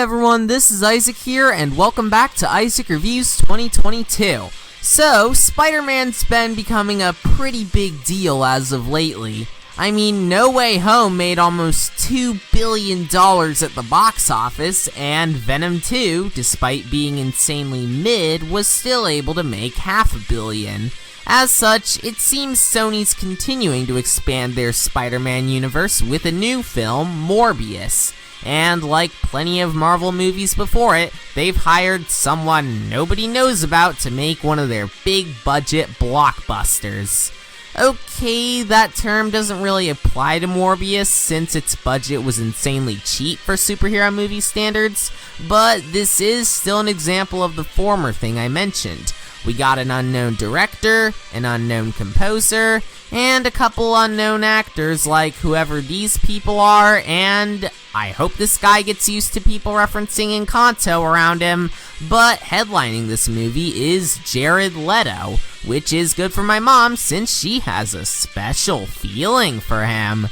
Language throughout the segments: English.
everyone, this is Isaac here, and welcome back to Isaac Reviews 2022. So, Spider-Man's been becoming a pretty big deal as of lately. I mean, No Way Home made almost $2 billion at the box office, and Venom 2, despite being insanely mid, was still able to make $500 million. As such, it seems Sony's continuing to expand their Spider-Man universe with a new film, Morbius. And like plenty of Marvel movies before it, they've hired someone nobody knows about to make one of their big budget blockbusters. Okay, that term doesn't really apply to Morbius since its budget was insanely cheap for superhero movie standards, but this is still an example of the former thing I mentioned. We got an unknown director, an unknown composer, and a couple unknown actors like whoever these people are, and I hope this guy gets used to people referencing Encanto around him, but headlining this movie is Jared Leto, which is good for my mom since she has a special feeling for him.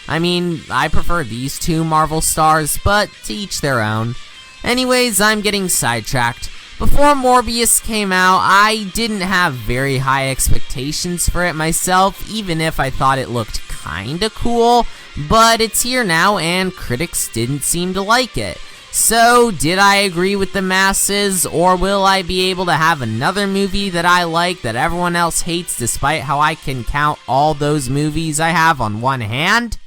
I mean, I prefer these two Marvel stars, but to each their own. Anyways, I'm getting sidetracked. Before Morbius came out, I didn't have very high expectations for it myself, even if I thought it looked kinda cool, but it's here now and critics didn't seem to like it. So, did I agree with the masses, or will I be able to have another movie that I like that everyone else hates despite how I can count all those movies I have on one hand?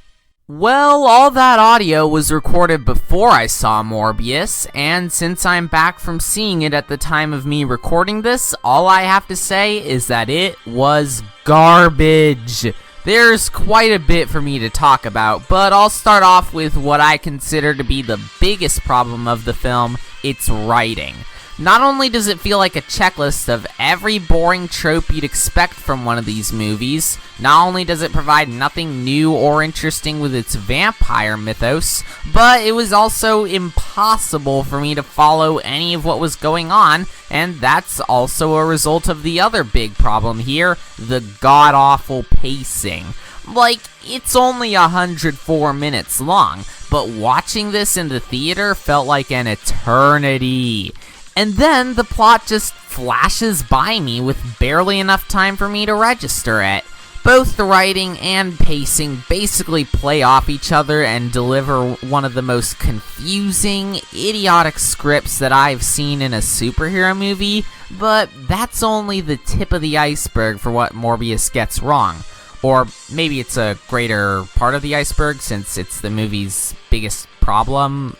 Well, all that audio was recorded before I saw Morbius, and since I'm back from seeing it at the time of me recording this, all I have to say is that it was garbage. There's quite a bit for me to talk about, but I'll start off with what I consider to be the biggest problem of the film, its writing. Not only does it feel like a checklist of every boring trope you'd expect from one of these movies, not only does it provide nothing new or interesting with its vampire mythos, but it was also impossible for me to follow any of what was going on, and that's also a result of the other big problem here, the god-awful pacing. Like, it's only 104 minutes long, but watching this in the theater felt like an eternity. And then the plot just flashes by me with barely enough time for me to register it. Both the writing and pacing basically play off each other and deliver one of the most confusing, idiotic scripts that I've seen in a superhero movie, but that's only the tip of the iceberg for what Morbius gets wrong. Or maybe it's a greater part of the iceberg since it's the movie's biggest problem.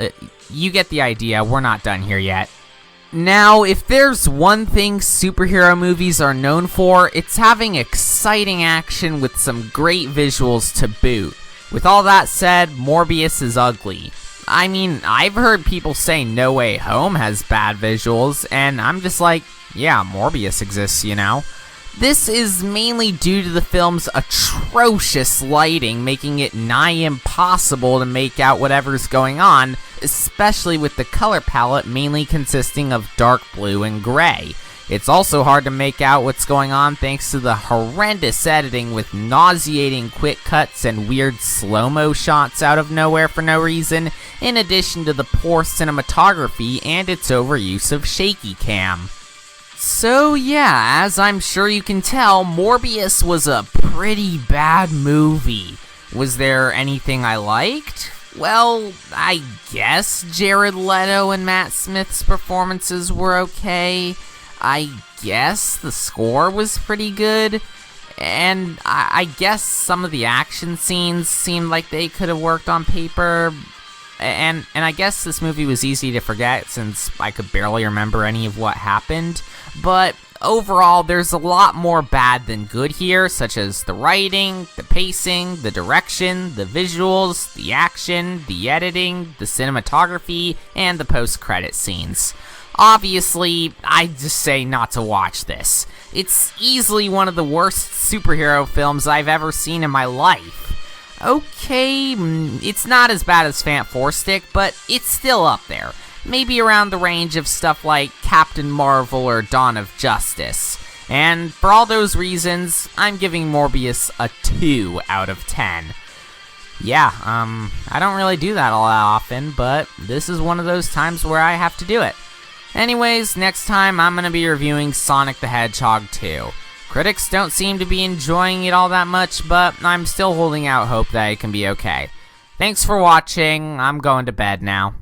You get the idea, we're not done here yet. Now, if there's one thing superhero movies are known for, it's having exciting action with some great visuals to boot. With all that said, Morbius is ugly. I mean, I've heard people say No Way Home has bad visuals, and I'm just like, yeah, Morbius exists, you know? This is mainly due to the film's atrocious lighting, making it nigh impossible to make out whatever's going on, especially with the color palette mainly consisting of dark blue and gray. It's also hard to make out what's going on thanks to the horrendous editing with nauseating quick cuts and weird slow-mo shots out of nowhere for no reason, in addition to the poor cinematography and its overuse of shaky cam. So yeah, as I'm sure you can tell, Morbius was a pretty bad movie. Was there anything I liked? Well, I guess Jared Leto and Matt Smith's performances were okay. I guess the score was pretty good. And I guess some of the action scenes seemed like they could have worked on paper. And I guess this movie was easy to forget since I could barely remember any of what happened. But overall, there's a lot more bad than good here, such as the writing, the pacing, the direction, the visuals, the action, the editing, the cinematography, and the post-credit scenes. Obviously, I just say not to watch this. It's easily one of the worst superhero films I've ever seen in my life. Okay, it's not as bad as Fant Four Stick, but it's still up there. Maybe around the range of stuff like Captain Marvel or Dawn of Justice. And for all those reasons, I'm giving Morbius a 2 out of 10. Yeah, I don't really do that all that often, but this is one of those times where I have to do it. Anyways, next time I'm gonna be reviewing Sonic the Hedgehog 2. Critics don't seem to be enjoying it all that much, but I'm still holding out hope that it can be okay. Thanks for watching, I'm going to bed now.